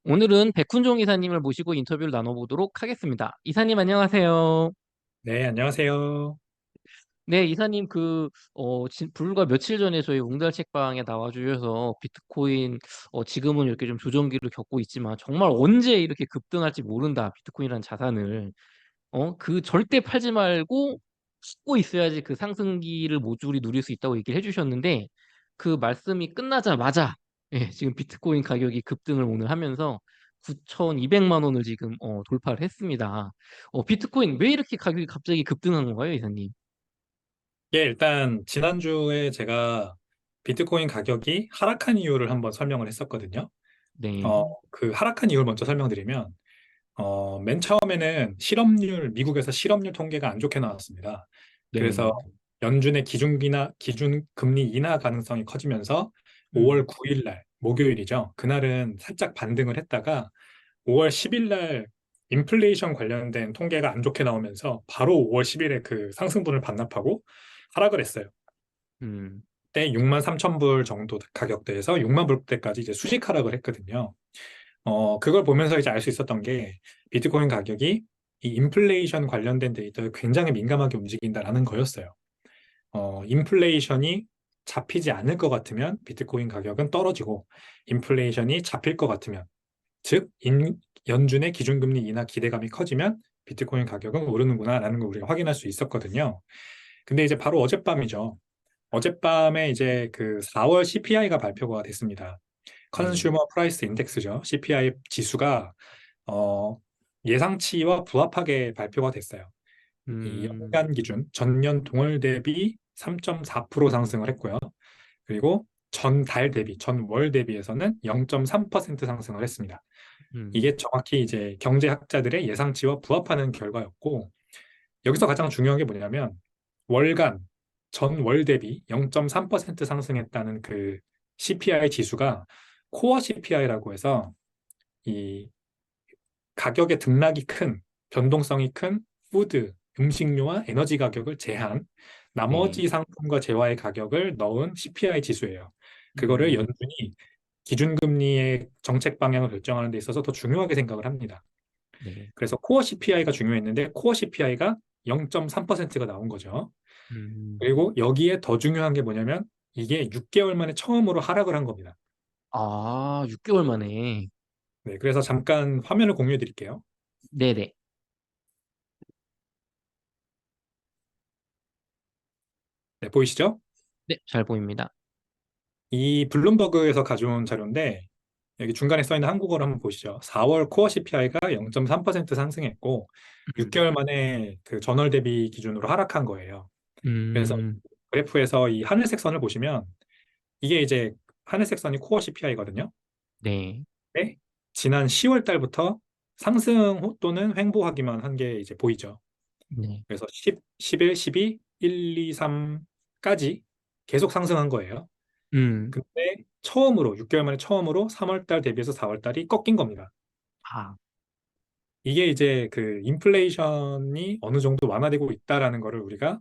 오늘은 백훈종 이사님을 모시고 인터뷰를 나눠보도록 하겠습니다. 이사님 안녕하세요. 네, 안녕하세요. 네, 이사님 불과 며칠 전에 저희 웅달 책방에 나와주셔서 비트코인 지금은 이렇게 좀 조정기를 겪고 있지만 정말 언제 이렇게 급등할지 모른다. 비트코인이라는 자산을 그 절대 팔지 말고 갖고 있어야지 그 상승기를 모조리 누릴 수 있다고 얘기를 해주셨는데 그 말씀이 끝나자마자 예, 지금 비트코인 가격이 급등을 오늘 하면서 9,200만 원을 지금 돌파를 했습니다. 비트코인 왜 이렇게 가격이 갑자기 급등한 건가요, 이사님? 예, 일단 지난주에 제가 비트코인 가격이 하락한 이유를 한번 설명을 했었거든요. 네, 그 하락한 이유를 먼저 설명드리면, 맨 처음에는 미국에서 실업률 통계가 안 좋게 나왔습니다. 그래서 네, 연준의 기준 금리 인하 가능성이 커지면서 음, 5월 9일 날, 목요일이죠. 그날은 살짝 반등을 했다가 5월 10일 날 인플레이션 관련된 통계가 안 좋게 나오면서 바로 5월 10일에 그 상승분을 반납하고 하락을 했어요. 음, 그때 6만 3천 불 정도 가격대에서 6만 불대까지 이제 수직 하락을 했거든요. 그걸 보면서 이제 알 수 있었던 게 비트코인 가격이 이 인플레이션 관련된 데이터에 굉장히 민감하게 움직인다라는 거였어요. 인플레이션이 잡히지 않을 것 같으면 비트코인 가격은 떨어지고 인플레이션이 잡힐 것 같으면 즉 연준의 기준금리 인하 기대감이 커지면 비트코인 가격은 오르는구나라는 걸 우리가 확인할 수 있었거든요. 근데 이제 바로 어젯밤이죠. 어젯밤에 이제 그 4월 CPI가 발표가 됐습니다. 네, 컨슈머 프라이스 인덱스죠. CPI 지수가 어, 예상치와 부합하게 발표가 됐어요. 이 음, 연간 기준 전년 동월 대비 3.4% 상승을 했고요. 그리고 전달 대비, 전월 대비해서는 0.3% 상승을 했습니다. 음, 이게 정확히 이제 경제학자들의 예상치와 부합하는 결과였고, 여기서 가장 중요한 게 뭐냐면, 월간, 전월 대비 0.3% 상승했다는 그 CPI 지수가 코어 CPI라고 해서 이 가격의 등락이 큰, 변동성이 큰 푸드, 음식료와 에너지 가격을 제한, 네, 나머지 상품과 재화의 가격을 넣은 CPI 지수예요. 그거를 음, 연준이 기준금리의 정책 방향을 결정하는 데 있어서 더 중요하게 생각을 합니다. 네, 그래서 코어 CPI가 중요했는데 코어 CPI가 0.3%가 나온 거죠. 음. 그리고 여기에 더 중요한 게 뭐냐면 이게 6개월 만에 처음으로 하락을 한 겁니다. 아, 6개월 만에. 네, 그래서 잠깐 화면을 공유해 드릴게요. 네네. 네, 보이시죠? 네, 잘 보입니다. 이 블룸버그에서 가져온 자료인데 여기 중간에 써 있는 한국어로 한번 보시죠. 4월 코어 CPI가 0.3% 상승했고 음, 6개월 만에 그 전월 대비 기준으로 하락한 거예요. 그래서 음, 그래프에서 이 하늘색 선을 보시면 이게 이제 하늘색 선이 코어 CPI거든요. 네, 네? 지난 10월 달부터 상승 또는 횡보하기만 한 게 이제 보이죠. 네. 그래서 10, 11, 12, 1, 2, 3까지 계속 상승한 거예요. 음, 근데 처음으로 6개월 만에 처음으로 3월 달 대비해서 4월 달이 꺾인 겁니다. 아, 이게 이제 그 인플레이션이 어느 정도 완화되고 있다라는 거를 우리가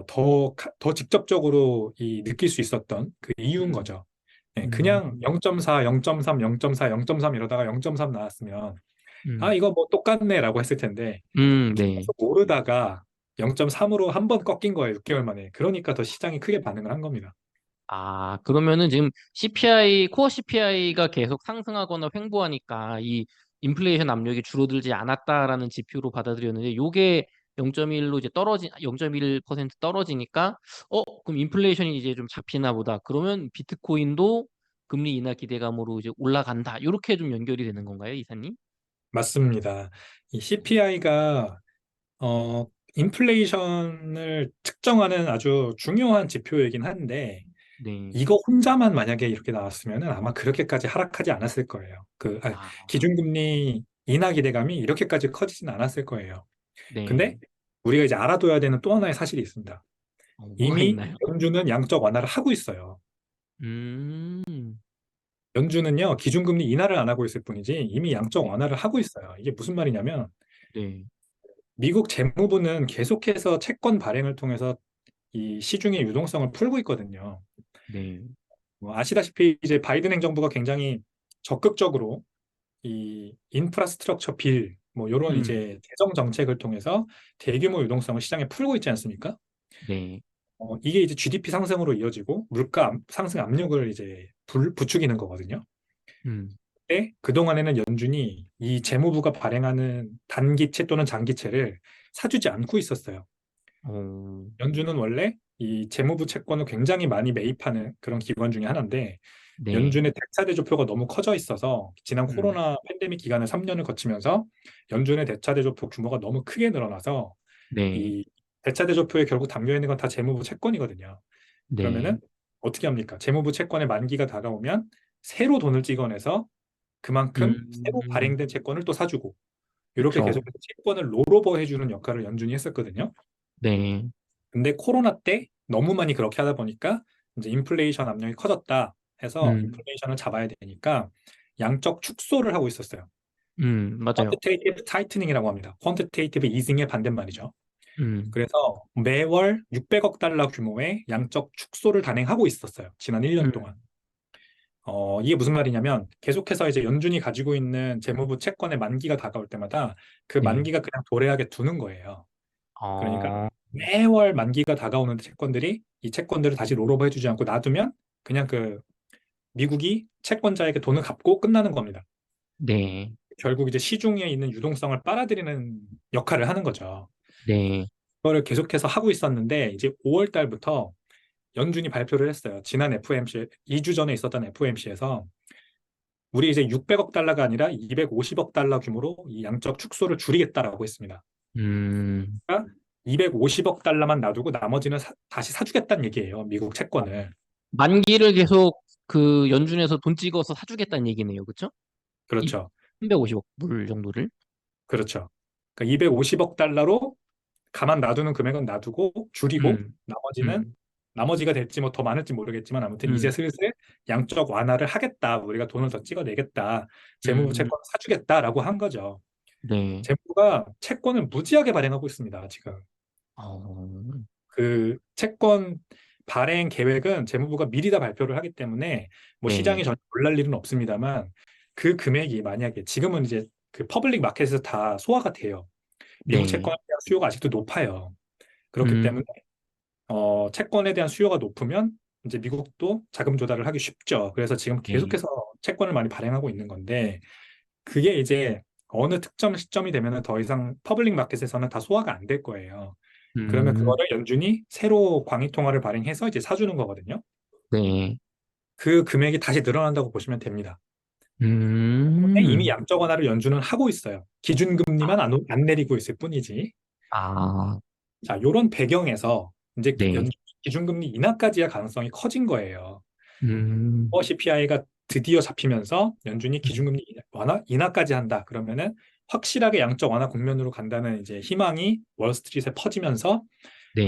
더 직접적으로 느낄 수 있었던 그 이유인 음, 거죠. 네, 그냥 음, 0.4, 0.3, 0.4, 0.3 이러다가 0.3 나왔으면 아, 음, 이거 뭐 똑같네라고 했을 텐데 네. 계속 오르다가 0.3으로 한 번 꺾인 거예요, 6개월 만에. 그러니까 더 시장이 크게 반응을 한 겁니다. 아, 그러면은 지금 코어 CPI가 계속 상승하거나 횡보하니까 이 인플레이션 압력이 줄어들지 않았다라는 지표로 받아들였는데 요게 0.1로 이제 0.1% 떨어지니까 그럼 인플레이션이 이제 좀 잡히나 보다. 그러면 비트코인도 금리 인하 기대감으로 이제 올라간다. 요렇게 좀 연결이 되는 건가요, 이사님? 맞습니다. 이 CPI가 인플레이션을 측정하는 아주 중요한 지표이긴 한데 네. 이거 혼자만 만약에 이렇게 나왔으면 아마 그렇게까지 하락하지 않았을 거예요. 아, 기준금리 인하 기대감이 이렇게까지 커지진 않았을 거예요. 네. 근데 우리가 이제 알아둬야 되는 또 하나의 사실이 있습니다. 뭐가 이미 있나요? 연준은 양적 완화를 하고 있어요. 음, 연준은요, 기준금리 인하를 안 하고 있을 뿐이지 이미 양적 완화를 하고 있어요. 이게 무슨 말이냐면 네. 미국 재무부는 계속해서 채권 발행을 통해서 이 시중의 유동성을 풀고 있거든요. 네. 뭐 아시다시피 이제 바이든 행정부가 굉장히 적극적으로 이 인프라스트럭처 빌, 뭐 이런 음, 이제 재정 정책을 통해서 대규모 유동성을 시장에 풀고 있지 않습니까? 네, 이게 이제 GDP 상승으로 이어지고 물가 상승 압력을 이제 부추기는 거거든요. 음, 근데 그동안에는 연준이 이 재무부가 발행하는 단기채 또는 장기채를 사주지 않고 있었어요. 어, 연준은 원래 이 재무부 채권을 굉장히 많이 매입하는 그런 기관 중에 하나인데 네, 연준의 대차 대조표가 너무 커져 있어서 지난 음, 코로나 팬데믹 기간을 3년을 거치면서 연준의 대차 대조표 규모가 너무 크게 늘어나서 네, 이 대차 대조표에 결국 담겨 있는 건 다 재무부 채권이거든요. 네, 그러면은 어떻게 합니까? 재무부 채권의 만기가 다가오면 새로 돈을 찍어내서 그만큼 새로 음, 발행된 채권을 또 사주고 이렇게 그쵸, 계속해서 채권을 롤오버 해주는 역할을 연준이 했었거든요. 네, 근데 코로나 때 너무 많이 그렇게 하다 보니까 이제 인플레이션 압력이 커졌다 해서 음, 인플레이션을 잡아야 되니까 양적 축소를 하고 있었어요. 맞아요, 퀀티테이티브 타이트닝이라고 합니다. 퀀티테이티브 이징의 반대말이죠. 음, 그래서 매월 600억 달러 규모의 양적 축소를 단행하고 있었어요. 지난 1년 동안. 음, 이게 무슨 말이냐면 계속해서 이제 연준이 가지고 있는 재무부 채권의 만기가 다가올 때마다 그 네, 만기가 그냥 도래하게 두는 거예요. 그러니까 어, 매월 만기가 다가오는 채권들이 이 채권들을 다시 롤오버 해주지 않고 놔두면 그냥 그 미국이 채권자에게 돈을 갚고 끝나는 겁니다. 네, 결국 이제 시중에 있는 유동성을 빨아들이는 역할을 하는 거죠. 네, 그거를 계속해서 하고 있었는데 이제 5월 달부터 연준이 발표를 했어요. 지난 FOMC 2주 전에 있었던 FOMC에서 우리 이제 600억 달러가 아니라 250억 달러 규모로 이 양적 축소를 줄이겠다라고 했습니다. 음, 그러니까 250억 달러만 놔두고 나머지는 다시 사주겠다는 얘기예요. 미국 채권을. 만기를 계속 그 연준에서 돈 찍어서 사주겠다는 얘기네요, 그쵸? 이 그렇죠. 350억 불 정도를, 그렇죠. 그러니까 250억 달러로 가만 놔두는 금액은 놔두고 줄이고 음, 나머지는 음, 나머지가 될지 뭐 더 많을지 모르겠지만 아무튼 이제 음, 슬슬 양적 완화를 하겠다. 우리가 돈을 더 찍어내겠다. 재무부 음, 채권 사주겠다라고 한 거죠. 네, 재무부가 채권을 무지하게 발행하고 있습니다. 지금. 어, 그 채권 발행 계획은 재무부가 미리 다 발표를 하기 때문에 뭐 네, 시장이 전혀 놀랄 일은 없습니다만 그 금액이 만약에 지금은 이제 그 퍼블릭 마켓에서 다 소화가 돼요. 미국 네, 채권에 대한 수요가 아직도 높아요. 그렇기 음, 때문에 채권에 대한 수요가 높으면 이제 미국도 자금 조달을 하기 쉽죠. 그래서 지금 네, 계속해서 채권을 많이 발행하고 있는 건데 그게 이제 어느 특정 시점이 되면 더 이상 퍼블릭 마켓에서는 다 소화가 안 될 거예요. 그러면 음, 그거를 연준이 새로 광의통화를 발행해서 이제 사주는 거거든요. 네, 그 금액이 다시 늘어난다고 보시면 됩니다. 이미 음, 양적 완화를 연준은 하고 있어요. 기준금리만 안 내리고 있을 뿐이지. 아, 자, 요런 배경에서 이제 네, 기준금리 인하까지의 가능성이 커진 거예요. 음, CPI가 드디어 잡히면서 연준이 기준금리 인하까지 한다. 그러면은 확실하게 양적 완화 국면으로 간다는 이제 희망이 월스트리트에 퍼지면서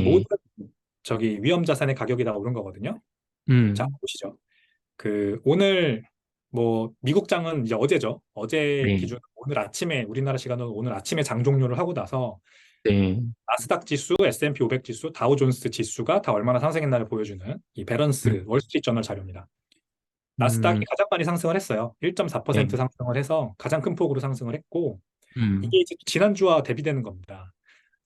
모든 네, 저기 위험 자산의 가격이 다 오른 거거든요. 자, 음, 보시죠. 그 오늘 뭐 미국장은 이제 어제죠. 어제 네, 기준 오늘 아침에 우리나라 시간으로 오늘 아침에 장 종료를 하고 나서 네, 나스닥 지수, S&P 500 지수, 다우존스 지수가 다 얼마나 상승했나를 보여주는 이 음, 밸런스 월스트리트 저널 자료입니다. 나스닥이 음, 가장 많이 상승을 했어요. 네, 1.4% 상승을 해서 가장 큰 폭으로 상승을 했고 음, 이게 이제 지난주와 대비되는 겁니다.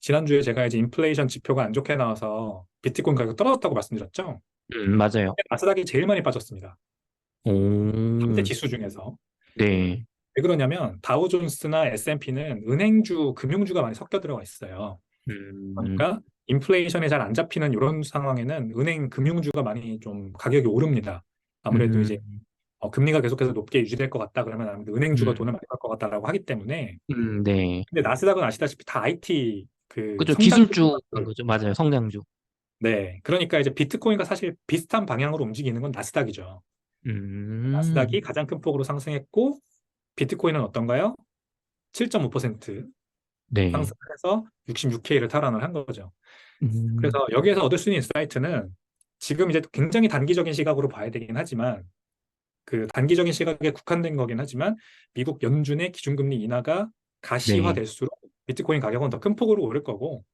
지난주에 제가 이제 인플레이션 지표가 안 좋게 나와서 비트코인 가격 떨어졌다고 말씀드렸죠. 맞아요. 나스닥이 제일 많이 빠졌습니다. 오, 3대 지수 중에서. 네, 왜 그러냐면 다우존스나 S&P는 은행주, 금융주가 많이 섞여 들어가 있어요. 음, 그러니까 인플레이션에 잘 안 잡히는 이런 상황에는 은행, 금융주가 많이 좀 가격이 오릅니다. 아무래도 이제 음, 금리가 계속해서 높게 유지될 것 같다 그러면 아무래도 은행주가 음, 돈을 많이 벌 것 같다라고 하기 때문에 네. 근데 나스닥은 아시다시피 다 IT 그 그죠. 성장주 기술주인 기업들. 거죠. 맞아요. 성장주. 네, 그러니까 이제 비트코인과 사실 비슷한 방향으로 움직이는 건 나스닥이죠. 나스닥이 음, 가장 큰 폭으로 상승했고 비트코인은 어떤가요? 7.5% 네. 상승해서 66K를 탈환을 한 거죠. 음, 그래서 여기에서 얻을 수 있는 인사이트는 지금 이제 굉장히 단기적인 시각으로 봐야 되긴 하지만 그 단기적인 시각에 국한된 거긴 하지만 미국 연준의 기준금리 인하가 네, 가시화될수록 비트코인 가격은 더 큰 폭으로 오를 거고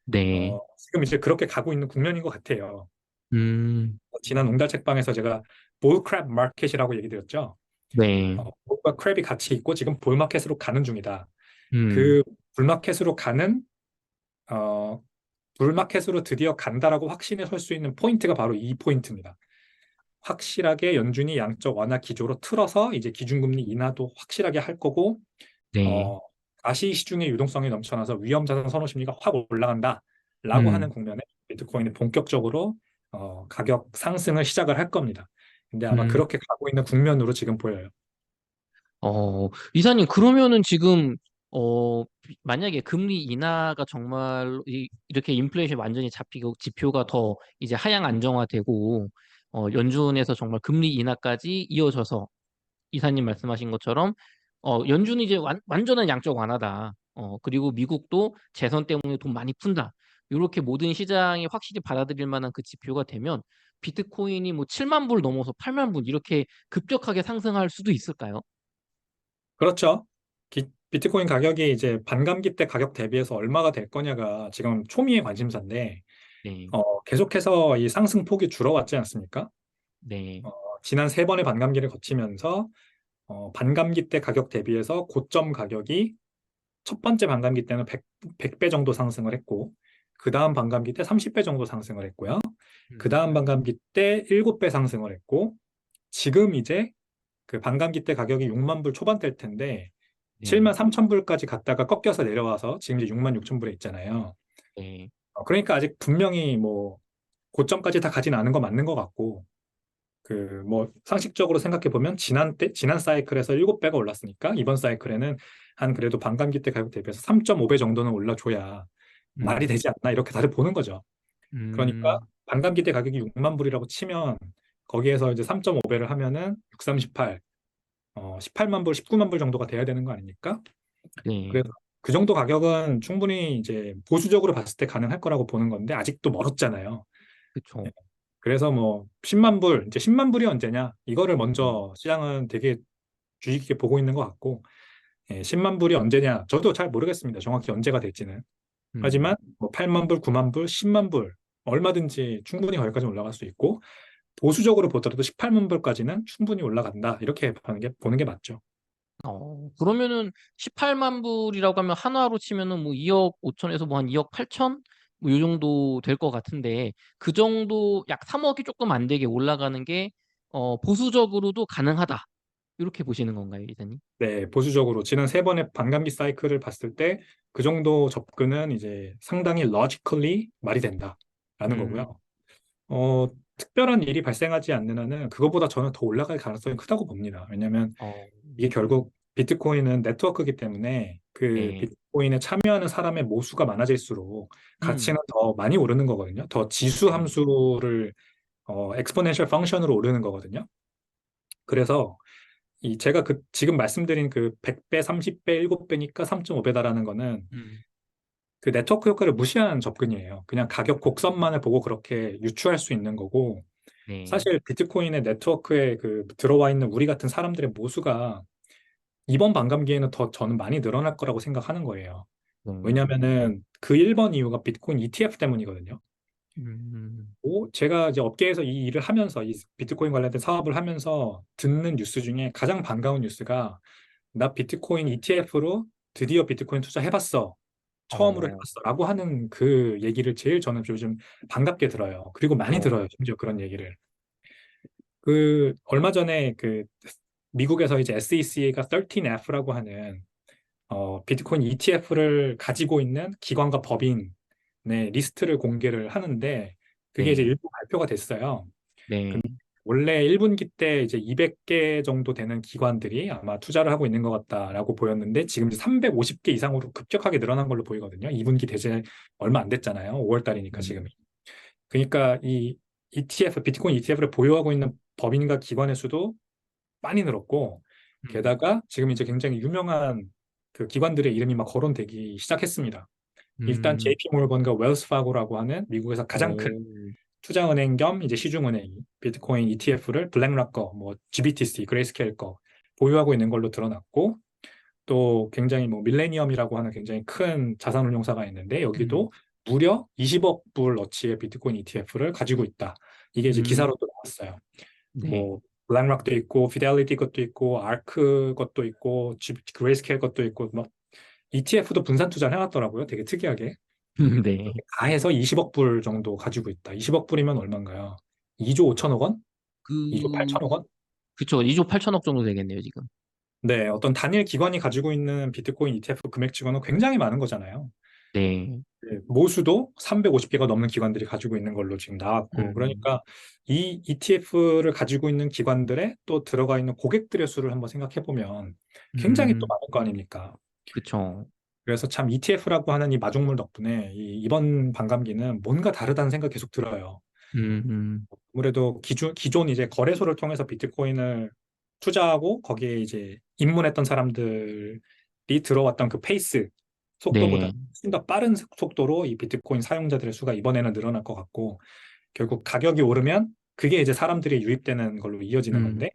네. 지금 이제 그렇게 가고 있는 국면인 것 같아요. 음, 지난 웅달 책방에서 제가 볼크랩 마켓이라고 얘기 드렸죠. 네. 볼과 크랩이 같이 있고 지금 볼마켓으로 가는 중이다. 음, 그 불마켓으로 가는 어, 불마켓으로 드디어 간다라고 확신에 설 수 있는 포인트가 바로 이 포인트입니다. 확실하게 연준이 양적 완화 기조로 틀어서 이제 기준금리 인하도 확실하게 할 거고 네. 어, 다시 시중에 유동성이 넘쳐나서 위험자산 선호 심리가 확 올라간다라고 하는 음, 국면에 비트코인이 본격적으로 가격 상승을 시작을 할 겁니다. 근데 아마 음. 그렇게 가고 있는 국면으로 지금 보여요. 이사님, 그러면은 지금, 만약에 금리 인하가 정말 이렇게 인플레이션 완전히 잡히고 지표가 더 이제 하향 안정화되고, 연준에서 정말 금리 인하까지 이어져서 이사님 말씀하신 것처럼, 연준이 이제 완전한 양적 완화다. 그리고 미국도 재선 때문에 돈 많이 푼다. 이렇게 모든 시장이 확실히 받아들일 만한 그 지표가 되면 비트코인이 뭐 7만 불 넘어서 8만 불 이렇게 급격하게 상승할 수도 있을까요? 그렇죠. 비트코인 가격이 이제 반감기 때 가격 대비해서 얼마가 될 거냐가 지금 초미의 관심사인데 네, 계속해서 이 상승폭이 줄어왔지 않습니까? 네, 어, 지난 세 번의 반감기를 거치면서 반감기 때 가격 대비해서 고점 가격이 첫 번째 반감기 때는 100배 정도 상승을 했고, 그 다음 반감기 때 30배 정도 상승을 했고요. 그 음, 다음 반감기 때 7배 상승을 했고, 지금 이제 그 반감기 때 가격이 6만 불 초반대일 텐데, 네, 7만 3천 불까지 갔다가 꺾여서 내려와서 지금 이제 6만 6천 불에 있잖아요. 네, 그러니까 아직 분명히 뭐 고점까지 다 가진 않은 거 맞는 것 같고, 그 뭐 상식적으로 생각해 보면 지난 사이클에서 7배가 올랐으니까 이번 사이클에는 한 그래도 반감기 때 가격 대비해서 3.5배 정도는 올라줘야 말이 음, 되지 않나 이렇게 다들 보는 거죠. 그러니까 음, 반감기 때 가격이 6만 불이라고 치면 거기에서 이제 3.5배를 하면은 6, 3, 18, 18만 불, 19만 불 정도가 돼야 되는 거 아닙니까? 네, 그래서 그 정도 가격은 충분히 이제 보수적으로 봤을 때 가능할 거라고 보는 건데 아직도 멀었잖아요. 예. 그쵸. 그래서 뭐 10만 불, 이제 10만 불이 언제냐? 이거를 음, 먼저 시장은 되게 주의 깊게 보고 있는 것 같고, 10만 불이 언제냐? 저도 잘 모르겠습니다. 정확히 언제가 될지는. 음, 하지만 뭐 8만 불, 9만 불, 10만 불 얼마든지 충분히 거기까지 올라갈 수 있고 보수적으로 보더라도 18만 불까지는 충분히 올라간다. 이렇게 보는 게 맞죠. 그러면은 18만 불이라고 하면 한화로 치면은 뭐 2억 5천에서 뭐 한 2억 8천? 뭐 요 정도 될 것 같은데, 그 정도 약 3억이 조금 안 되게 올라가는 게, 보수적으로도 가능하다. 이렇게 보시는 건가요, 이사님? 네, 보수적으로 지난 세 번의 반감기 사이클을 봤을 때 그 정도 접근은 이제 상당히 logically 말이 된다라는 음, 거고요. 특별한 일이 발생하지 않는 한은 그거보다 저는 더 올라갈 가능성이 크다고 봅니다. 왜냐하면 어, 이게 결국 비트코인은 네트워크이기 때문에 그 네. 비트코인에 참여하는 사람의 모수가 많아질수록 가치는 음, 더 많이 오르는 거거든요. 더 지수 네, 함수를 exponential function으로 오르는 거거든요. 그래서 이 제가 그 지금 말씀드린 그 100배, 30배, 7배니까 3.5배다라는 거는 음, 그 네트워크 효과를 무시한 접근이에요. 그냥 가격 곡선만을 보고 그렇게 유추할 수 있는 거고 네, 사실 비트코인의 네트워크에 그 들어와 있는 우리 같은 사람들의 모수가 이번 반감기에는 더 저는 많이 늘어날 거라고 생각하는 거예요. 네. 왜냐하면은 그 1번 이유가 비트코인 ETF 때문이거든요. 음, 제가 이제 업계에서 이 일을 하면서 이 비트코인 관련된 사업을 하면서 듣는 뉴스 중에 가장 반가운 뉴스가 나 비트코인 ETF로 드디어 비트코인 투자해봤어. 처음으로 어, 해봤어라고 하는 그 얘기를 제일 저는 요즘 반갑게 들어요. 그리고 많이 어, 들어요. 심지어 그런 얘기를. 그 얼마 전에 그 미국에서 이제 SEC가 13F라고 하는 비트코인 ETF를 가지고 있는 기관과 법인의 리스트를 공개를 하는데 그게 이제 네, 일부 발표가 됐어요. 네, 원래 1분기 때 이제 200개 정도 되는 기관들이 아마 투자를 하고 있는 것 같다라고 보였는데 지금 이제 350개 이상으로 급격하게 늘어난 걸로 보이거든요. 2분기 대제 얼마 안 됐잖아요. 5월 달이니까 지금. 음, 그러니까 이 ETF, 비트코인 ETF를 보유하고 있는 법인과 기관의 수도 많이 늘었고 음, 게다가 지금 이제 굉장히 유명한 그 기관들의 이름이 막 거론되기 시작했습니다. 일단 음, JP 모건과 웰스 파고라고 하는 미국에서 가장 큰 오, 투자은행 겸 이제 시중은행이 비트코인 ETF를 블랙락 거, 뭐 GBTC, 그레이스케일 거 보유하고 있는 걸로 드러났고 또 굉장히 뭐 밀레니엄이라고 하는 굉장히 큰 자산운용사가 있는데 음, 여기도 무려 20억 불 어치의 비트코인 ETF를 가지고 있다. 이게 이제 음, 기사로 또 나왔어요. 네, 뭐 블랙락도 있고, 피델리티 것도 있고, 아크 것도 있고, 그레이스케일 것도 있고, 막 ETF도 분산 투자를 해놨더라고요. 되게 특이하게. 네. 다 해서 20억 불 정도 가지고 있다. 20억 불이면 얼마인가요? 2조 5천억 원? 2조 그, 8천억 원? 그쵸. 2조 8천억 정도 되겠네요, 지금. 네, 어떤 단일 기관이 가지고 있는 비트코인 ETF 금액치고는 굉장히 많은 거잖아요. 네. 네, 모수도 350개가 넘는 기관들이 가지고 있는 걸로 지금 나왔고, 음, 그러니까 이 ETF를 가지고 있는 기관들의 또 들어가 있는 고객들의 수를 한번 생각해 보면 굉장히 또 음, 많은 거 아닙니까? 그쵸. 그래서 참 ETF라고 하는 이 마중물 덕분에 이번 반감기는 뭔가 다르다는 생각이 계속 들어요. 음, 음, 아무래도 기존 이제 거래소를 통해서 비트코인을 투자하고 거기에 이제 입문했던 사람들이 들어왔던 그 페이스 속도보다 네. 훨씬 더 빠른 속도로 이 비트코인 사용자들의 수가 이번에는 늘어날 것 같고 결국 가격이 오르면 그게 이제 사람들이 유입되는 걸로 이어지는 음, 건데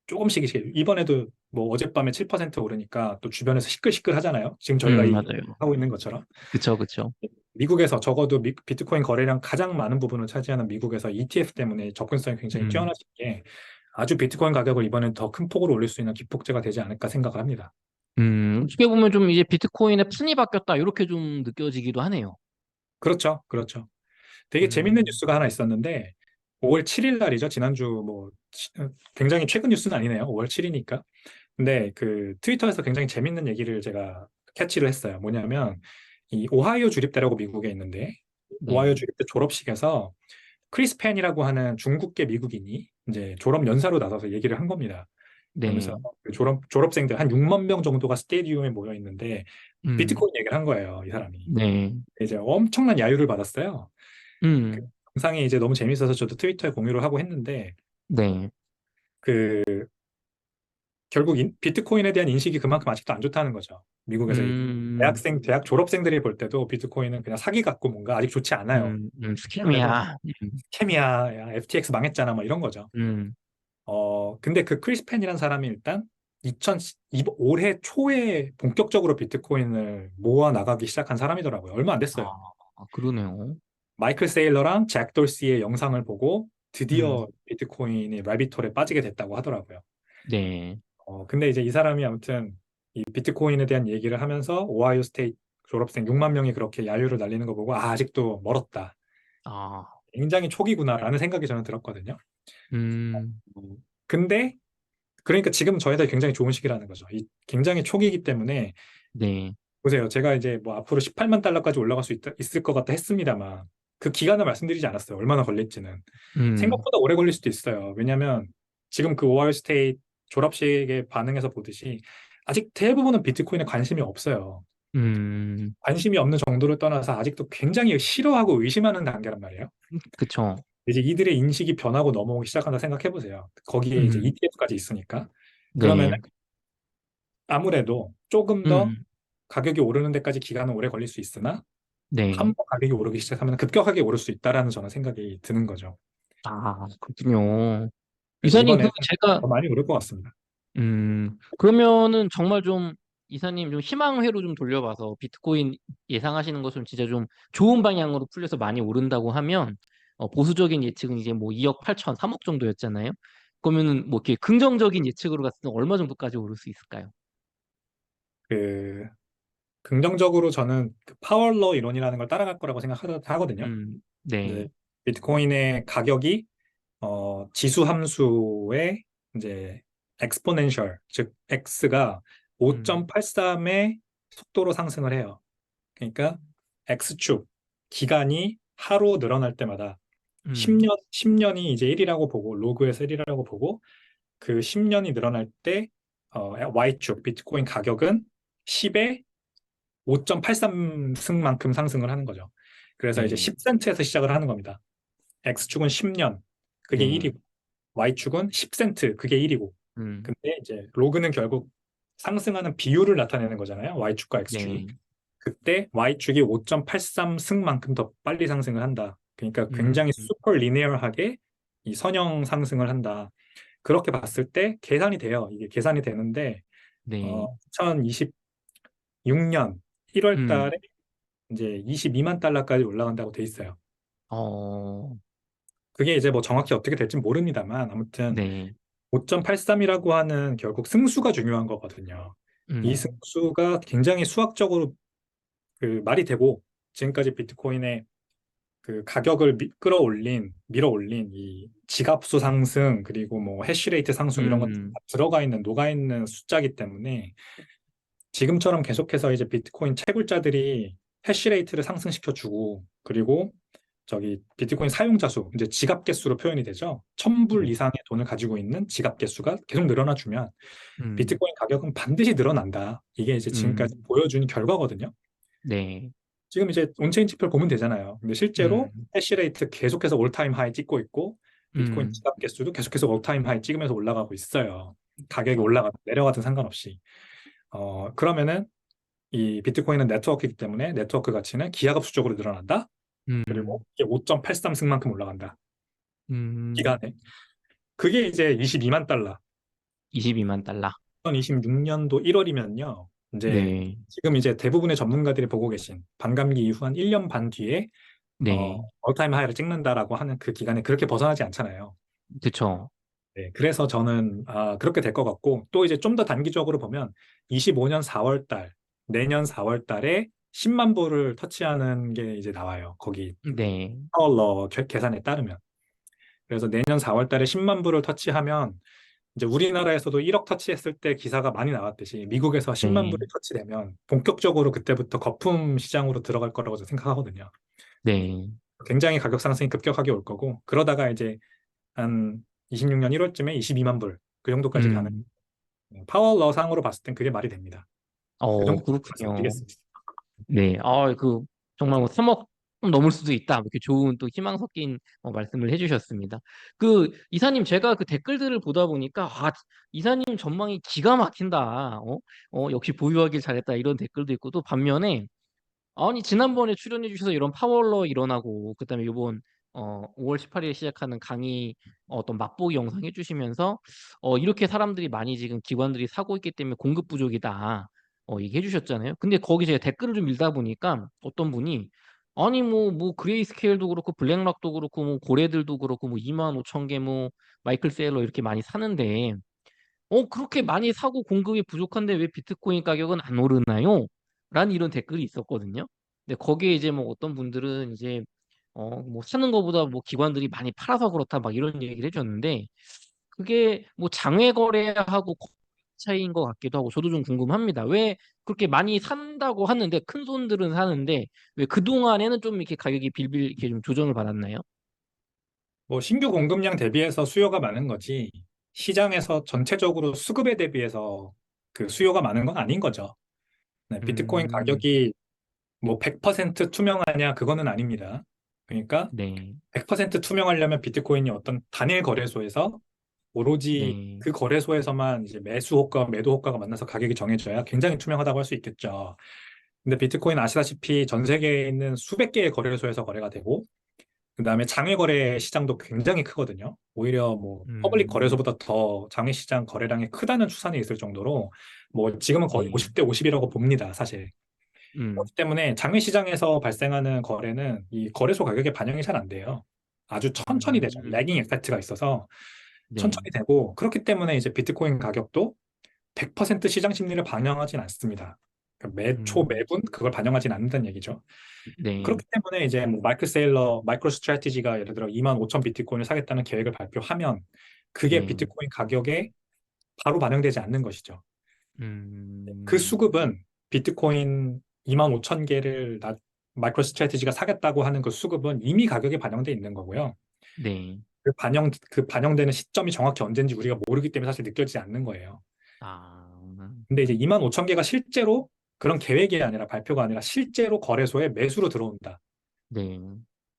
조금씩 이번에도 뭐 어젯밤에 7% 오르니까 또 주변에서 시끌시끌 하잖아요. 지금 저희가 이 맞아요. 하고 있는 것처럼. 그쵸, 그쵸. 미국에서 적어도 비트코인 거래량 가장 많은 부분을 차지하는 미국에서 ETF 때문에 접근성이 굉장히 음, 뛰어나신 게 아주 비트코인 가격을 이번엔 더 큰 폭으로 올릴 수 있는 기폭제가 되지 않을까 생각을 합니다. 어떻게 보면 좀 이제 비트코인의 판이 바뀌었다, 이렇게 좀 느껴지기도 하네요. 그렇죠. 그렇죠. 되게 재밌는 음, 뉴스가 하나 있었는데 5월 7일 날이죠. 지난주 뭐 굉장히 최근 뉴스는 아니네요. 5월 7일이니까. 근데 그 트위터에서 굉장히 재밌는 얘기를 제가 캐치를 했어요. 뭐냐면 이 오하이오 주립대라고 미국에 있는데 오하이오 네, 주립대 졸업식에서 크리스 펜이라고 하는 중국계 미국인이 이제 졸업 연사로 나서서 얘기를 한 겁니다. 그러면서 네, 그 졸업생들 한 6만 명 정도가 스테디움에 모여 있는데 음, 비트코인 얘기를 한 거예요, 이 사람이. 네, 이제 엄청난 야유를 받았어요. 그 음, 영상이 이제 너무 재밌어서 저도 트위터에 공유를 하고 했는데 네, 그 결국 비트코인에 대한 인식이 그만큼 아직도 안 좋다는 거죠. 미국에서 이 음, 대학 졸업생들이 볼 때도 비트코인은 그냥 사기 같고 뭔가 아직 좋지 않아요. 왜냐면 스캠이야. 스캠이야, 야, FTX 망했잖아, 뭐 이런 거죠. 음, 근데 그 크리스 펜이라는 사람이 일단 올해 초에 본격적으로 비트코인을 모아 나가기 시작한 사람이더라고요. 얼마 안 아, 됐어요. 그러네요. 마이클 세일러랑 잭 돌시의 영상을 보고 드디어 음, 비트코인이 라비톨에 빠지게 됐다고 하더라고요. 네, 근데 이제 이 사람이 아무튼 이 비트코인에 대한 얘기를 하면서 오하이오 스테이트 졸업생 6만 명이 그렇게 야유를 날리는 거 보고 아직도 멀었다. 아, 굉장히 초기구나라는 생각이 저는 들었거든요. 음, 근데 그러니까 지금 저희한테 굉장히 좋은 시기라는 거죠. 굉장히 초기이기 때문에 네, 보세요. 제가 이제 뭐 앞으로 18만 달러까지 올라갈 수 있을 것 같다 했습니다만 그 기간을 말씀드리지 않았어요. 얼마나 걸릴지는. 음, 생각보다 오래 걸릴 수도 있어요. 왜냐하면 지금 그 오하이오 스테이트 졸업식에 반응해서 보듯이 아직 대부분은 비트코인에 관심이 없어요. 음, 관심이 없는 정도를 떠나서 아직도 굉장히 싫어하고 의심하는 단계란 말이에요. 그쵸. 이제 이들의 인식이 변하고 넘어오기 시작한다 생각해 보세요. 거기에 이제 음, ETF까지 있으니까. 그러면 네, 아무래도 조금 더 음, 가격이 오르는 데까지 기간은 오래 걸릴 수 있으나 네. 한 번 가격이 오르기 시작하면 급격하게 오를 수 있다라는 저는 생각이 드는 거죠. 그렇군요. 그래서 이사님, 이번에는 제가, 더 많이 오를 것 같습니다. 그러면은 정말 좀, 이사님 좀 희망회로 좀 돌려봐서 비트코인 예상하시는 것은 진짜 좀 좋은 방향으로 풀려서 많이 오른다고 하면, 보수적인 예측은 이제 뭐 2억 8천, 3억 정도였잖아요. 그러면은 뭐 이렇게 긍정적인 예측으로 갔을 때 얼마 정도까지 오를 수 있을까요? 그 긍정적으로 저는 그 파월러 이론이라는 걸 따라갈 거라고 생각하거든요. 이제 네, 비트코인의 가격이 지수 함수의 이제 엑스포넨셜, 즉 x가 음, 5.83의 속도로 상승을 해요. 그러니까 x축 기간이 하루 늘어날 때마다 음, 10년이 이제 1이라고 보고 로그에서 1이라고 보고 그 10년이 늘어날 때 y축 비트코인 가격은 10에 5.83승만큼 상승을 하는 거죠. 그래서 이제 네, 10센트에서 시작을 하는 겁니다. X축은 10년, 그게 네, 1이고, Y축은 10센트, 그게 1이고. 음, 근데 이제 로그는 결국 상승하는 비율을 나타내는 거잖아요. Y축과 X축이. 네, 그때 Y축이 5.83승만큼 더 빨리 상승을 한다. 그러니까 음, 굉장히 슈퍼 리니어하게 이 선형 상승을 한다. 그렇게 봤을 때 계산이 돼요. 이게 계산이 되는데 네, 2026년 1월 음, 달에 이제 22만 달러까지 올라간다고 돼 있어요. 어, 그게 이제 뭐 정확히 어떻게 될지 모릅니다만 아무튼 네, 5.83이라고 하는 결국 승수가 중요한 거거든요. 이 음, 승수가 굉장히 수학적으로 그 말이 되고 지금까지 비트코인의 그 가격을 밀어올린 이 지갑수 상승 그리고 뭐 해시레이트 상승 이런 것들 다 음, 들어가 있는 녹아 있는 숫자기 때문에 지금처럼 계속해서 이제 비트코인 채굴자들이 해시레이트를 상승시켜 주고 그리고 저기 비트코인 사용자 수 이제 지갑 개수로 표현이 되죠. 1,000불 네, 이상의 돈을 가지고 있는 지갑 개수가 계속 늘어나 주면 음, 비트코인 가격은 반드시 늘어난다. 이게 이제 지금까지 음, 보여준 결과거든요. 네, 지금 이제 온체인 지표를 보면 되잖아요. 근데 실제로 음, 해시레이트 계속해서 올타임 하이 찍고 있고 비트코인 음, 지갑 개수도 계속해서 올타임 하이 찍으면서 올라가고 있어요. 가격이 그쵸. 올라가든 내려가든 상관없이. 그러면은 이 비트코인은 네트워크이기 때문에 네트워크 가치는 기하급수적으로 늘어난다. 그리고 음, 이게 5.83승만큼 올라간다. 음, 기간에. 그게 이제 22만 달러. 22만 달러. 2026년도 1월이면요. 이제 네, 지금 이제 대부분의 전문가들이 보고 계신 반감기 이후 한 1년 반 뒤에 네, 올타임 하이를 찍는다라고 하는 그 기간에 그렇게 벗어나지 않잖아요. 그쵸. 네, 그래서 저는 그렇게 될 것 같고 또 이제 좀 더 단기적으로 보면 25년 4월 달, 내년 4월 달에 10만 불을 터치하는 게 이제 나와요. 거기 네, 파월러 계산에 따르면. 그래서 내년 4월 달에 10만 불을 터치하면 이제 우리나라에서도 1억 터치했을 때 기사가 많이 나왔듯이 미국에서 10만 네, 불이 터치되면 본격적으로 그때부터 거품 시장으로 들어갈 거라고 저는 생각하거든요. 네, 굉장히 가격 상승이 급격하게 올 거고 그러다가 이제 한 26년 1월쯤에 22만 불 그 정도까지 가는 음, 파월러 상으로 봤을 땐 그게 말이 됩니다. 그 정도 그렇군요. 말씀드리겠습니다. 네, 정말 뭐 3억 좀 넘을 수도 있다. 이렇게 좋은 또 희망 섞인 말씀을 해주셨습니다. 이사님, 제가 그 댓글들을 보다 보니까, 이사님 전망이 기가 막힌다. 역시 보유하길 잘했다. 이런 댓글도 있고, 또 반면에, 아니, 지난번에 출연해 주셔서 이런 파월러 일어나고, 그다음에 이번 5월 18일에 시작하는 강의 어떤 맛보기 영상 해주시면서 이렇게 사람들이 많이 지금 기관들이 사고 있기 때문에 공급 부족이다. 얘기해 주셨잖아요. 근데 거기 제가 댓글을 좀 읽다 보니까 어떤 분이 아니 뭐 그레이스케일도 그렇고 블랙락도 그렇고 뭐 고래들도 그렇고 뭐 2만 5천 개 뭐 마이클 세일러 이렇게 많이 사는데 그렇게 많이 사고 공급이 부족한데 왜 비트코인 가격은 안 오르나요? 라는 이런 댓글이 있었거든요. 근데 거기에 이제 뭐 어떤 분들은 이제 뭐 사는 것보다 뭐 기관들이 많이 팔아서 그렇다 막 이런 얘기를 해줬는데 그게 뭐 장외 거래하고 차이인 것 같기도 하고 저도 좀 궁금합니다. 왜 그렇게 많이 산다고 하는데 큰 손들은 사는데 왜 그동안에는 좀 이렇게 가격이 빌빌 이렇게 좀 조정을 받았나요? 뭐 신규 공급량 대비해서 수요가 많은 거지 시장에서 전체적으로 수급에 대비해서 그 수요가 많은 건 아닌 거죠. 네, 비트코인 음, 가격이 뭐 100% 투명하냐 그거는 아닙니다. 그러니까 네, 100% 투명하려면 비트코인이 어떤 단일 거래소에서 오로지 네, 그 거래소에서만 이제 매수 호가와 매도 호가가 만나서 가격이 정해져야 굉장히 투명하다고 할 수 있겠죠. 근데 비트코인 아시다시피 전 세계에 있는 수백 개의 거래소에서 거래가 되고 그다음에 장외 거래 시장도 굉장히 크거든요. 오히려 뭐 퍼블릭 음, 거래소보다 더 장외 시장 거래량이 크다는 추산이 있을 정도로 뭐 지금은 거의 네, 50대 50이라고 봅니다, 사실. 음, 그렇기 때문에 장외 시장에서 발생하는 거래는 이 거래소 가격에 반영이 잘 안 돼요. 아주 천천히 되죠. 음, 레깅 에펙트가 있어서 네, 천천히 되고 그렇기 때문에 이제 비트코인 가격도 100% 시장 심리를 반영하진 않습니다. 그러니까 매초 음, 매분 그걸 반영하진 않는다는 얘기죠. 네, 그렇기 때문에 이제 뭐 마이클 세일러, 마이크로 스트래티지가 예를 들어 2만 5천 비트코인을 사겠다는 계획을 발표하면 그게 네, 비트코인 가격에 바로 반영되지 않는 것이죠. 그 음, 수급은 비트코인 2만 5천 개를 마이크로 스트래티지가 사겠다고 하는 그 수급은 이미 가격에 반영돼 있는 거고요. 네, 그 반영되는 시점이 정확히 언제인지 우리가 모르기 때문에 사실 느껴지지 않는 거예요. 아, 근데 이제 2만 5천 개가 실제로 그런 계획이 아니라 발표가 아니라 실제로 거래소에 매수로 들어온다. 네,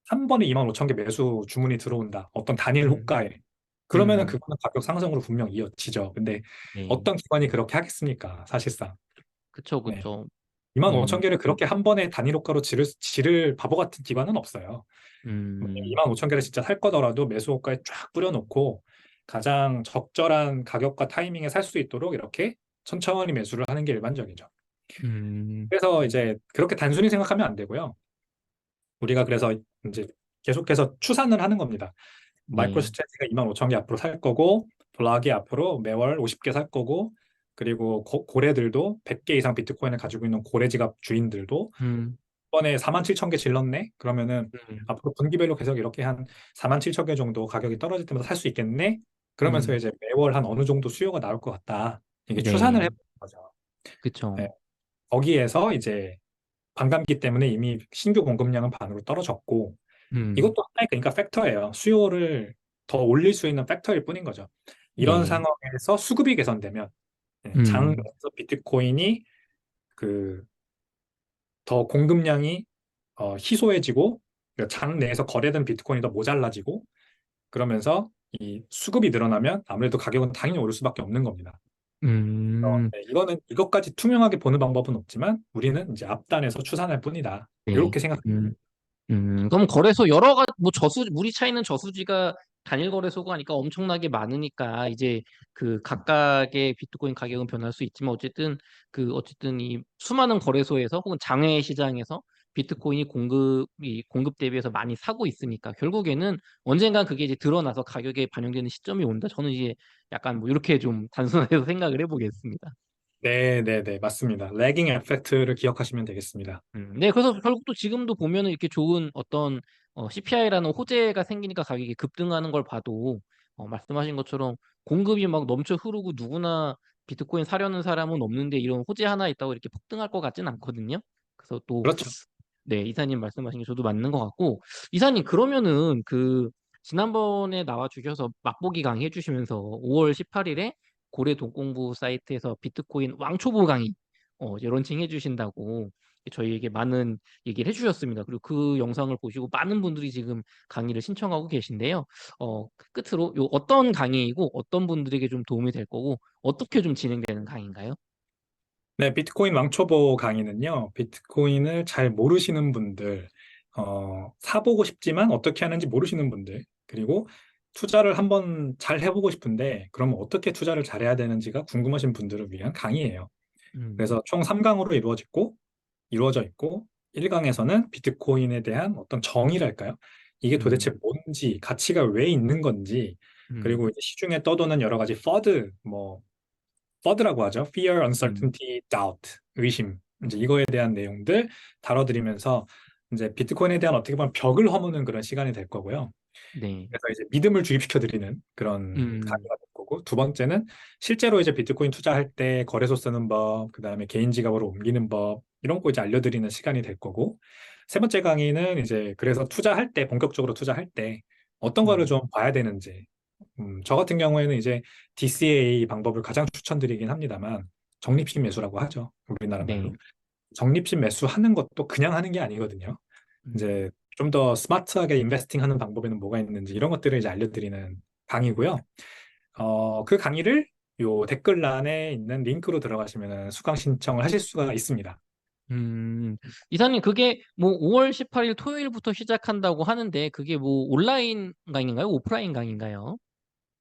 한 번에 2만 5천 개 매수 주문이 들어온다. 어떤 단일 음, 호가에. 그러면은 음, 그거는 가격 상승으로 분명 이어지죠. 근데 네, 어떤 기관이 그렇게 하겠습니까? 사실상. 그쵸, 네. 그쵸, 2만 5천 음, 개를 그렇게 한 번에 단일 호가로 지를 바보 같은 기관은 없어요. 음, 2만 5천 개를 진짜 살 거더라도 매수 호가에 쫙 뿌려놓고 가장 적절한 가격과 타이밍에 살 수 있도록 이렇게 천천히 매수를 하는 게 일반적이죠. 음, 그래서 이제 그렇게 단순히 생각하면 안 되고요. 우리가 그래서 이제 계속해서 추산을 하는 겁니다. 마이크로 네, 스트래티지가 2만 5천 개 앞으로 살 거고 블락이 앞으로 매월 50개 살 거고, 그리고 고래들도 100개 이상 비트코인을 가지고 있는 고래 지갑 주인들도 음, 이번에 4만 7천 개 질렀네? 그러면은 음, 앞으로 분기별로 계속 이렇게 한 4만 7천 개 정도 가격이 떨어질 때마다 살 수 있겠네? 그러면서 음, 이제 매월 한 어느 정도 수요가 나올 것 같다. 이게 추산을 네, 해보는 거죠. 네. 그쵸. 거기에서 이제 반감기 때문에 이미 신규 공급량은 반으로 떨어졌고, 음, 이것도 하나의 그러니까 팩터예요. 수요를 더 올릴 수 있는 팩터일 뿐인 거죠. 이런 네, 상황에서 수급이 개선되면 음, 장에서 비트코인이 그 더 공급량이 희소해지고 그러니까 장 내에서 거래된 비트코인이 더 모자라지고 그러면서 이 수급이 늘어나면 아무래도 가격은 당연히 오를 수밖에 없는 겁니다. 음, 네, 이거는 이것까지 투명하게 보는 방법은 없지만 우리는 이제 앞단에서 추산할 뿐이다. 네. 이렇게 생각. 그럼 거래소 여러 가지 뭐 물이 차 있는 저수지가 단일 거래소가 아니까 엄청나게 많으니까 이제 그 각각의 비트코인 가격은 변할 수 있지만 어쨌든 이 수많은 거래소에서 혹은 장외 시장에서 비트코인이 공급 대비해서 많이 사고 있으니까 결국에는 언젠간 그게 이제 드러나서 가격에 반영되는 시점이 온다. 저는 이제 약간 뭐 이렇게 좀 단순해서 생각을 해보겠습니다. 네, 네, 네, 맞습니다. 레깅 에펙트를 기억하시면 되겠습니다. 네, 그래서 결국 또 지금도 보면은 이렇게 좋은 어떤 CPI라는 호재가 생기니까 가격이 급등하는 걸 봐도 말씀하신 것처럼 공급이 막 넘쳐 흐르고 누구나 비트코인 사려는 사람은 없는데 이런 호재 하나 있다고 이렇게 폭등할 것 같진 않거든요. 그래서 또 그렇죠. 네, 이사님 말씀하신 게 저도 맞는 것 같고 이사님 그러면은 그 지난번에 나와 주셔서 맛보기 강의 해주시면서 5월 18일에 고래 독공부 사이트에서 비트코인 왕초보 강의 이제 런칭 해주신다고 저희에게 많은 얘기를 해주셨습니다. 그리고 그 영상을 보시고 많은 분들이 지금 강의를 신청하고 계신데요. 끝으로 요 어떤 강의이고 어떤 분들에게 좀 도움이 될 거고 어떻게 좀 진행되는 강의인가요? 네, 비트코인 왕초보 강의는요, 비트코인을 잘 모르시는 분들, 사보고 싶지만 어떻게 하는지 모르시는 분들, 그리고 투자를 한번 잘 해보고 싶은데, 그러면 어떻게 투자를 잘해야 되는지가 궁금하신 분들을 위한 강의예요. 음, 그래서 총 3강으로 이루어져 있고, 1강에서는 비트코인에 대한 어떤 정의랄까요? 이게 도대체 음, 뭔지, 가치가 왜 있는 건지, 음, 그리고 이제 시중에 떠도는 여러 가지 FUD라고 하죠. Fear, 음, Uncertainty, Doubt, 의심. 이제 이거에 대한 내용들 다뤄드리면서 이제 비트코인에 대한 어떻게 보면 벽을 허무는 그런 시간이 될 거고요. 네, 그래서 이제 믿음을 주입시켜 드리는 그런 음, 강의가 될 거고 두 번째는 실제로 이제 비트코인 투자할 때 거래소 쓰는 법, 그다음에 개인 지갑으로 옮기는 법 이런 거 이제 알려드리는 시간이 될 거고 세 번째 강의는 이제 그래서 투자할 때 본격적으로 투자할 때 어떤 거를 음, 좀 봐야 되는지 저 같은 경우에는 이제 DCA 방법을 가장 추천드리긴 합니다만 적립식 매수라고 하죠. 우리나라 말로. 네, 적립식 매수하는 것도 그냥 하는 게 아니거든요. 음, 이제 좀 더 스마트하게 인베스팅 하는 방법에는 뭐가 있는지 이런 것들을 이제 알려드리는 강의고요. 그 강의를 요 댓글란에 있는 링크로 들어가시면 수강 신청을 하실 수가 있습니다. 이사님 그게 뭐 5월 18일 토요일부터 시작한다고 하는데 그게 뭐 온라인 강의인가요? 오프라인 강의인가요?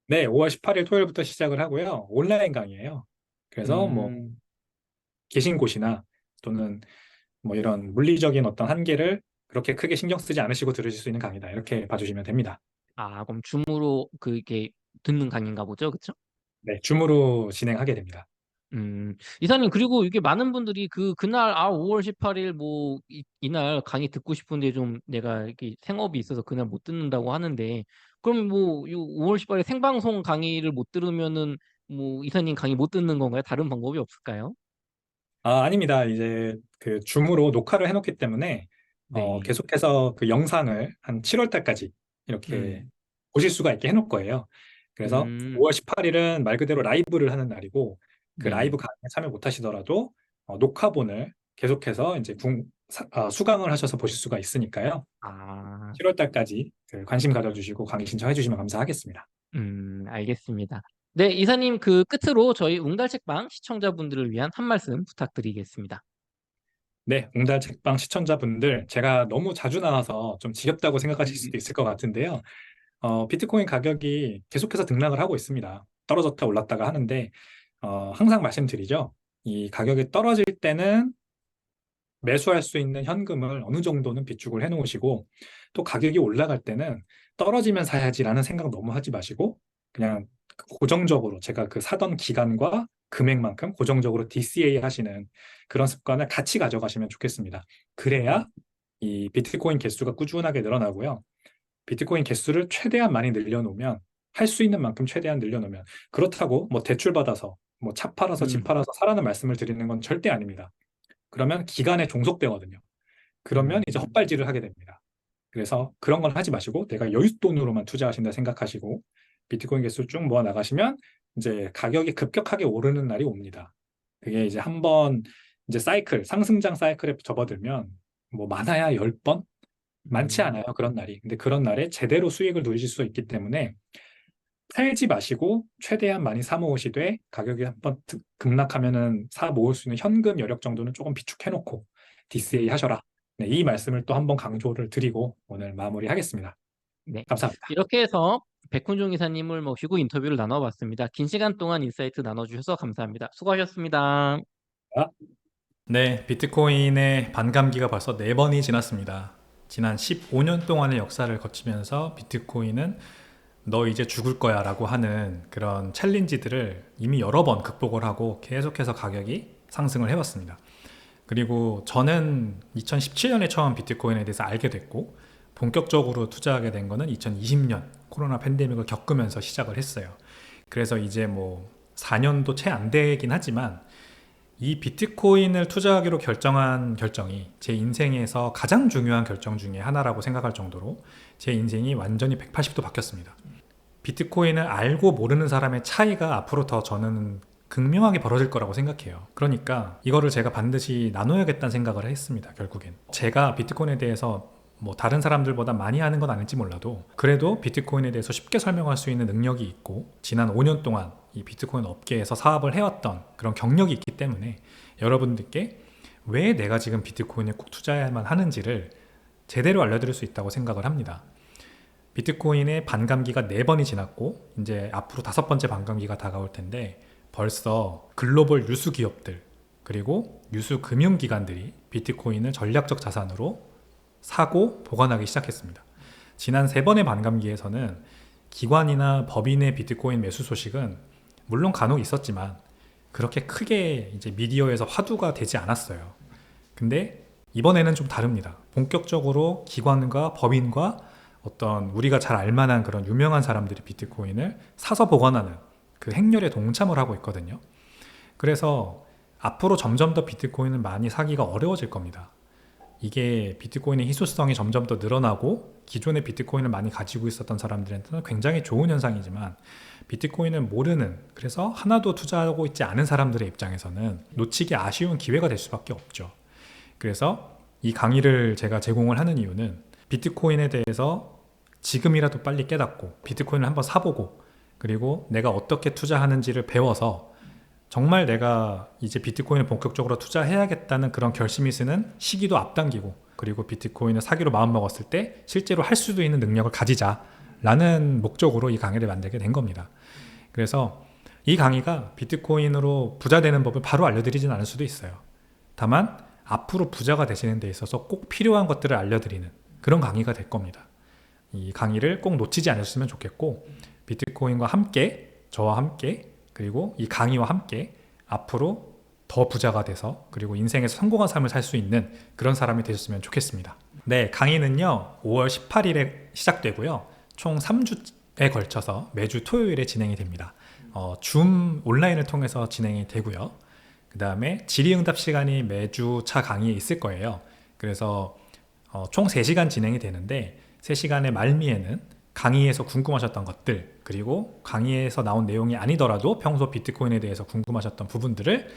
네, 5월 18일 토요일부터 시작을 하고요. 온라인 강의예요. 그래서 뭐 음, 계신 곳이나 또는 뭐 이런 물리적인 어떤 한계를 그렇게 크게 신경 쓰지 않으시고 들으실 수 있는 강의다. 이렇게 봐주시면 됩니다. 그럼 줌으로 그게 듣는 강의인가 보죠, 그쵸? 네, 줌으로 진행하게 됩니다. 이사님, 그리고 이게 많은 분들이 그날, 5월 18일 이날 강의 듣고 싶은데 좀 내가 이렇게 생업이 있어서 그날 못 듣는다고 하는데, 그럼 이 5월 18일 생방송 강의를 못 들으면은 이사님 강의 못 듣는 건가요? 다른 방법이 없을까요? 아닙니다. 이제 그 줌으로 녹화를 해놓기 때문에 네. 계속해서 그 영상을 한 7월 달까지 이렇게 음, 보실 수가 있게 해놓을 거예요. 그래서 음, 5월 18일은 말 그대로 라이브를 하는 날이고 그 라이브 네. 강의에 참여 못 하시더라도 녹화본을 계속해서 이제 수강을 하셔서 보실 수가 있으니까요. 아, 7월 달까지 그 관심 가져주시고 강의 신청해 주시면 감사하겠습니다. 알겠습니다. 네, 이사님 끝으로 저희 웅달책방 시청자분들을 위한 한 말씀 부탁드리겠습니다. 네, 웅달 책방 시청자분들, 제가 너무 자주 나와서 좀 지겹다고 생각하실 수도 있을 것 같은데요. 비트코인 가격이 계속해서 등락을 하고 있습니다. 떨어졌다 올랐다가 하는데, 항상 말씀드리죠. 이 가격이 떨어질 때는 매수할 수 있는 현금을 어느 정도는 비축을 해 놓으시고, 또 가격이 올라갈 때는 떨어지면 사야지라는 생각 너무 하지 마시고, 그냥 고정적으로 제가 그 사던 기간과 금액만큼 고정적으로 DCA 하시는 그런 습관을 같이 가져가시면 좋겠습니다. 그래야 이 비트코인 개수가 꾸준하게 늘어나고요. 비트코인 개수를 최대한 많이 늘려놓으면 할 수 있는 만큼 최대한 늘려놓으면 그렇다고 뭐 대출 받아서 뭐 차 팔아서 집 음, 팔아서 사라는 말씀을 드리는 건 절대 아닙니다. 그러면 기간에 종속되거든요. 그러면 이제 음, 헛발질을 하게 됩니다. 그래서 그런 건 하지 마시고 내가 여윳돈으로만 투자하신다 생각하시고 비트코인 개수 쭉 모아 나가시면 이제 가격이 급격하게 오르는 날이 옵니다. 그게 이제 한번 이제 사이클, 상승장 사이클에 접어들면 뭐 많아야 10번? 많지 음. 않아요. 그런 날이. 근데 그런 날에 제대로 수익을 누리실 수 있기 때문에 팔지 마시고 최대한 많이 사 모으시되 가격이 한번 급락하면은 사 모을 수 있는 현금 여력 정도는 조금 비축해 놓고 DCA 하셔라. 네, 이 말씀을 또 한번 강조를 드리고 오늘 마무리하겠습니다. 네. 감사합니다. 이렇게 해서 백훈종 이사님을 모시고 인터뷰를 나눠봤습니다. 긴 시간 동안 인사이트 나눠주셔서 감사합니다. 수고하셨습니다. 네, 비트코인의 반감기가 벌써 4번이 지났습니다. 지난 15년 동안의 역사를 거치면서 비트코인은 너 이제 죽을 거야 라고 하는 그런 챌린지들을 이미 여러 번 극복을 하고 계속해서 가격이 상승을 해왔습니다. 그리고 저는 2017년에 처음 비트코인에 대해서 알게 됐고 본격적으로 투자하게 된 거는 2020년 코로나 팬데믹을 겪으면서 시작을 했어요. 그래서 이제 뭐 4년도 채 안 되긴 하지만 이 비트코인을 투자하기로 결정한 결정이 제 인생에서 가장 중요한 결정 중에 하나라고 생각할 정도로 제 인생이 완전히 180도 바뀌었습니다. 비트코인을 알고 모르는 사람의 차이가 앞으로 더 저는 극명하게 벌어질 거라고 생각해요. 그러니까 이거를 제가 반드시 나눠야겠다는 생각을 했습니다. 결국엔 제가 비트코인에 대해서 뭐 다른 사람들보다 많이 아는 건 아닐지 몰라도 그래도 비트코인에 대해서 쉽게 설명할 수 있는 능력이 있고 지난 5년 동안 이 비트코인 업계에서 사업을 해왔던 그런 경력이 있기 때문에 여러분들께 왜 내가 지금 비트코인에 꼭 투자해야만 하는지를 제대로 알려드릴 수 있다고 생각을 합니다. 비트코인의 반감기가 4번이 지났고 이제 앞으로 5번째 반감기가 다가올 텐데 벌써 글로벌 유수 기업들 그리고 유수 금융기관들이 비트코인을 전략적 자산으로 사고 보관하기 시작했습니다. 지난 3번의 반감기에서는 기관이나 법인의 비트코인 매수 소식은 물론 간혹 있었지만 그렇게 크게 이제 미디어에서 화두가 되지 않았어요. 근데 이번에는 좀 다릅니다. 본격적으로 기관과 법인과 어떤 우리가 잘 알만한 그런 유명한 사람들이 비트코인을 사서 보관하는 그 행렬에 동참을 하고 있거든요. 그래서 앞으로 점점 더 비트코인을 많이 사기가 어려워질 겁니다. 이게 비트코인의 희소성이 점점 더 늘어나고 기존의 비트코인을 많이 가지고 있었던 사람들한테는 굉장히 좋은 현상이지만 비트코인을 모르는 그래서 하나도 투자하고 있지 않은 사람들의 입장에서는 놓치기 아쉬운 기회가 될 수밖에 없죠. 그래서 이 강의를 제가 제공을 하는 이유는 비트코인에 대해서 지금이라도 빨리 깨닫고 비트코인을 한번 사보고 그리고 내가 어떻게 투자하는지를 배워서 정말 내가 이제 비트코인을 본격적으로 투자해야겠다는 그런 결심이 쓰는 시기도 앞당기고 그리고 비트코인을 사기로 마음먹었을 때 실제로 할 수도 있는 능력을 가지자라는 목적으로 이 강의를 만들게 된 겁니다. 그래서 이 강의가 비트코인으로 부자 되는 법을 바로 알려드리진 않을 수도 있어요. 다만 앞으로 부자가 되시는 데 있어서 꼭 필요한 것들을 알려드리는 그런 강의가 될 겁니다. 이 강의를 꼭 놓치지 않으셨으면 좋겠고 비트코인과 함께 저와 함께 그리고 이 강의와 함께 앞으로 더 부자가 돼서 그리고 인생에서 성공한 삶을 살 수 있는 그런 사람이 되셨으면 좋겠습니다. 네, 강의는요 5월 18일에 시작되고요 총 3주에 걸쳐서 매주 토요일에 진행이 됩니다. 줌 온라인을 통해서 진행이 되고요. 그 다음에 질의응답 시간이 매주 차 강의에 있을 거예요. 그래서 총 3시간 진행이 되는데 3시간의 말미에는 강의에서 궁금하셨던 것들 그리고 강의에서 나온 내용이 아니더라도 평소 비트코인에 대해서 궁금하셨던 부분들을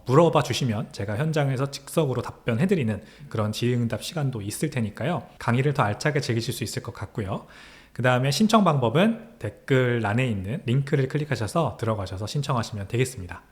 물어봐 주시면 제가 현장에서 즉석으로 답변해드리는 그런 질의응답 시간도 있을 테니까요. 강의를 더 알차게 즐기실 수 있을 것 같고요. 그 다음에 신청 방법은 댓글란에 있는 링크를 클릭하셔서 들어가셔서 신청하시면 되겠습니다.